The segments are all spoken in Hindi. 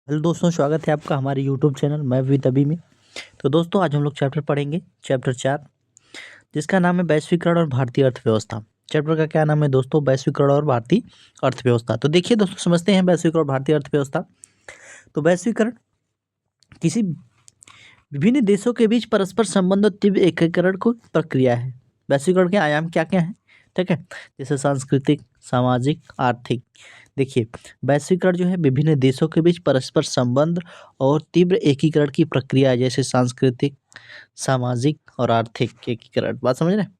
हेलो दोस्तों, स्वागत है आपका हमारे यूट्यूब चैनल मैं विद अभी में। तो दोस्तों, आज हम लोग चैप्टर पढ़ेंगे, चैप्टर 4, जिसका नाम है वैश्वीकरण और भारतीय अर्थव्यवस्था। चैप्टर का क्या नाम है दोस्तों? वैश्वीकरण और भारतीय अर्थव्यवस्था। तो देखिए दोस्तों, समझते हैं वैश्वीकरण और भारतीय अर्थव्यवस्था। तो वैश्वीकरण किसी विभिन्न देशों के बीच परस्पर संबंध और तीव्र एकीकरण को प्रक्रिया है। वैश्वीकरण के आयाम क्या क्या हैं? ठीक है, जैसे सांस्कृतिक, सामाजिक, आर्थिक। देखिए, वैश्वीकरण जो है विभिन्न देशों के बीच परस्पर संबंध और तीव्र एकीकरण की प्रक्रिया है, जैसे सांस्कृतिक, सामाजिक और आर्थिक एकीकरण। बात समझ रहे हैं?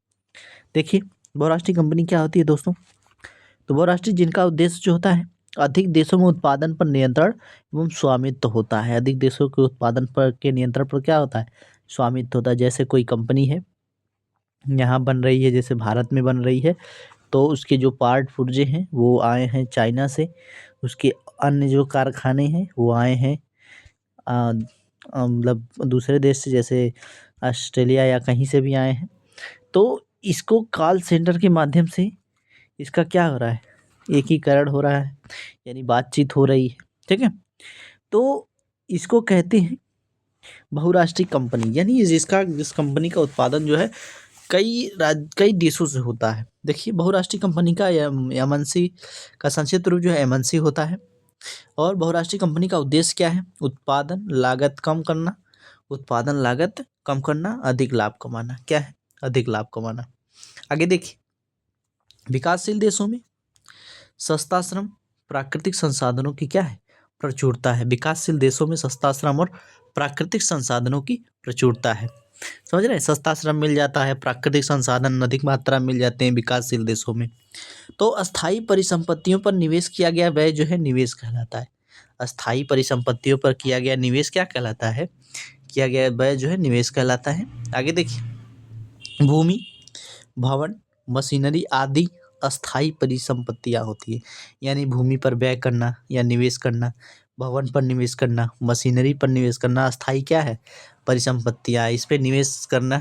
देखिए, बहुराष्ट्रीय कंपनी क्या होती है दोस्तों? तो बहुराष्ट्रीय जिनका उद्देश्य जो होता है, अधिक देशों में उत्पादन पर नियंत्रण एवं स्वामित्व होता है। अधिक देशों के उत्पादन पर के नियंत्रण पर क्या होता है? स्वामित्व होता है। जैसे कोई कंपनी है, यहाँ बन रही है, जैसे भारत में बन रही है, तो उसके जो पार्ट पुर्जे हैं वो आए हैं चाइना से। उसके अन्य जो कारखाने हैं वो आए हैं मतलब दूसरे देश से, जैसे ऑस्ट्रेलिया या कहीं से भी आए हैं। तो इसको कॉल सेंटर के माध्यम से इसका क्या हो रहा है? एकीकरण हो रहा है, यानी बातचीत हो रही है। ठीक है, तो इसको कहते हैं बहुराष्ट्रीय कंपनी, यानी जिस कंपनी का उत्पादन जो है कई देशों से होता है। देखिए, बहुराष्ट्रीय कंपनी का एमएनसी का संक्षिप्त रूप जो है एमएनसी होता है। और बहुराष्ट्रीय कंपनी का उद्देश्य क्या है? उत्पादन लागत कम करना, अधिक लाभ कमाना। क्या है? अधिक लाभ कमाना। आगे देखिए, विकासशील देशों में सस्ता श्रम, प्राकृतिक संसाधनों की क्या है? प्रचुरता है। विकासशील देशों में सस्ता श्रम और प्राकृतिक संसाधनों की प्रचुरता है। समझ रहे हैं? सस्ता श्रम मिल जाता है, प्राकृतिक संसाधन अधिक मात्रा में मिल जाते हैं विकासशील देशों में। तो अस्थायी परिसंपत्तियों पर निवेश किया गया व्यय जो है निवेश कहलाता है। अस्थायी परिसंपत्तियों पर किया गया निवेश क्या कहलाता है? किया गया व्यय जो है निवेश कहलाता है। आगे देखिए, भूमि, भवन, मशीनरी आदि अस्थायी परिसंपत्तियां होती है। यानी भूमि पर व्यय करना या निवेश करना, भवन पर निवेश करना, मशीनरी पर निवेश करना, अस्थायी क्या है? परिसंपत्तियां, इस पे निवेश करना।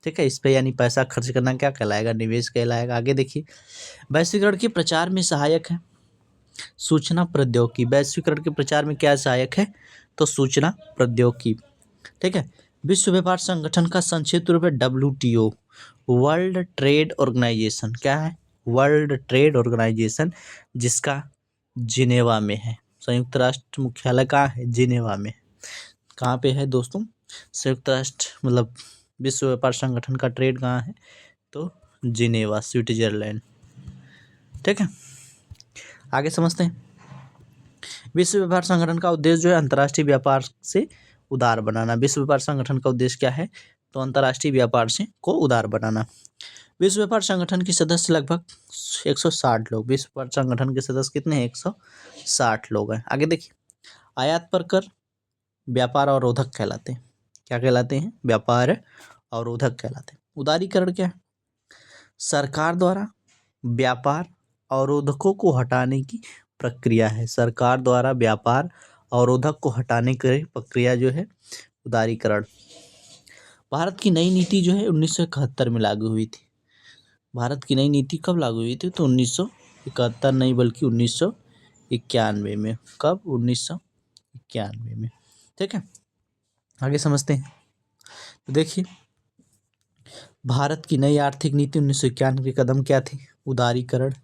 ठीक है, इस पे यानी पैसा खर्च करना क्या कहलाएगा? निवेश कहलाएगा। आगे देखिए, वैश्वीकरण के प्रचार में सहायक है सूचना प्रौद्योगिकी। वैश्वीकरण के प्रचार में क्या सहायक है? तो सूचना प्रौद्योगिकी। ठीक है, विश्व व्यापार संगठन का संक्षिप्त रूप है WTO, वर्ल्ड ट्रेड ऑर्गेनाइजेशन। क्या है? वर्ल्ड ट्रेड ऑर्गेनाइजेशन, जिसका जिनेवा में है। संयुक्त राष्ट्र मुख्यालय कहाँ है? जिनेवा में। कहाँ पे है दोस्तों? संयुक्त राष्ट्र मतलब विश्व व्यापार संगठन का ट्रेड कहाँ है? तो जिनेवा, स्विट्जरलैंड। ठीक है, आगे समझते हैं। विश्व व्यापार संगठन का उद्देश्य जो है अंतर्राष्ट्रीय व्यापार से उदार बनाना। विश्व व्यापार संगठन का उद्देश्य क्या है? तो अंतर्राष्ट्रीय व्यापार से को उदार बनाना। विश्व व्यापार संगठन के सदस्य लगभग 160 लोग। विश्व व्यापार संगठन के सदस्य कितने हैं? 160 लोग हैं। आगे देखिए, आयात पर कर व्यापार अवरोधक कहलाते हैं। क्या कहलाते हैं? व्यापार अवरोधक कहलाते हैं। उदारीकरण क्या है? सरकार द्वारा व्यापार अवरोधकों को हटाने की प्रक्रिया है। सरकार द्वारा व्यापार अवरोधक को हटाने की प्रक्रिया जो है उदारीकरण। भारत की नई नीति जो है 1971 में लागू हुई थी। भारत की नई नीति कब लागू हुई थी? तो 1971 नहीं, बल्कि 1991 में। कब? 1991 में। ठीक है, आगे समझते हैं। तो देखिए, भारत की नई आर्थिक नीति 1991 के कदम क्या थे? उदारीकरण,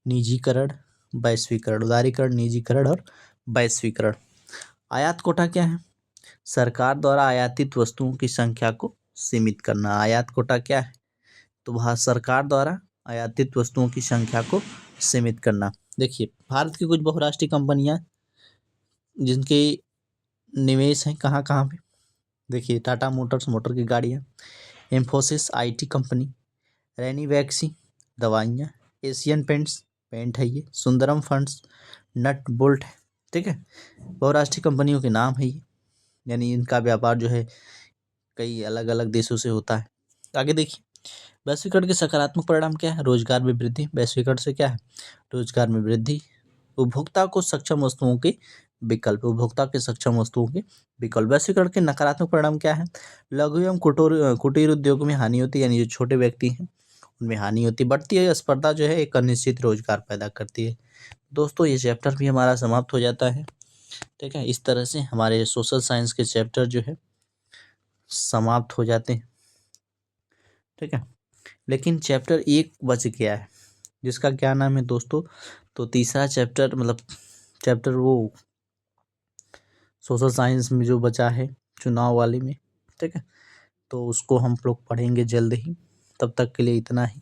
निजीकरण, वैश्वीकरण। उदारीकरण, निजीकरण और वैश्वीकरण। आयात कोटा क्या है? सरकार द्वारा आयातित वस्तुओं की संख्या को सीमित करना। आयात कोटा क्या है? तो वह सरकार द्वारा आयातित वस्तुओं की संख्या को सीमित करना। देखिए, भारत की कुछ बहुराष्ट्रीय कंपनियां जिनके निवेश हैं कहाँ कहाँ पे? देखिए, टाटा मोटर्स, मोटर की गाड़ियाँ, इन्फोसिस IT कंपनी, रैनीवैक्सी दवाइयाँ, एशियन पेंट्स पेंट है ये, सुंदरम फंड्स नट बोल्ट है। ठीक है, बहुराष्ट्रीय कंपनियों के नाम है ये, यानी इनका व्यापार जो है कई अलग अलग देशों से होता है। आगे देखिए, वैश्वीकरण के सकारात्मक परिणाम क्या है? रोजगार में वृद्धि। वैश्वीकरण से क्या है? रोजगार में वृद्धि। उपभोक्ता को सक्षम वस्तुओं के विकल्प। उपभोक्ता के सक्षम वस्तुओं के विकल्प। वैश्वीकरण के नकारात्मक परिणाम क्या है? लघु एवं कुटीर उद्योग में हानि होती है, यानी जो छोटे व्यक्ति हैं उनमें हानि होती है। बढ़ती है स्पर्धा जो है एक अनिश्चित रोजगार पैदा करती है। दोस्तों, ये चैप्टर भी हमारा समाप्त हो जाता है। ठीक है, इस तरह से हमारे सोशल साइंस के चैप्टर जो है समाप्त हो जाते हैं। ठीक है, लेकिन चैप्टर 1 बच गया है, जिसका क्या नाम है दोस्तों? तो तीसरा चैप्टर मतलब चैप्टर वो सोशल साइंस में जो बचा है चुनाव वाले में। ठीक है, तो उसको हम लोग पढ़ेंगे जल्द ही। तब तक के लिए इतना ही।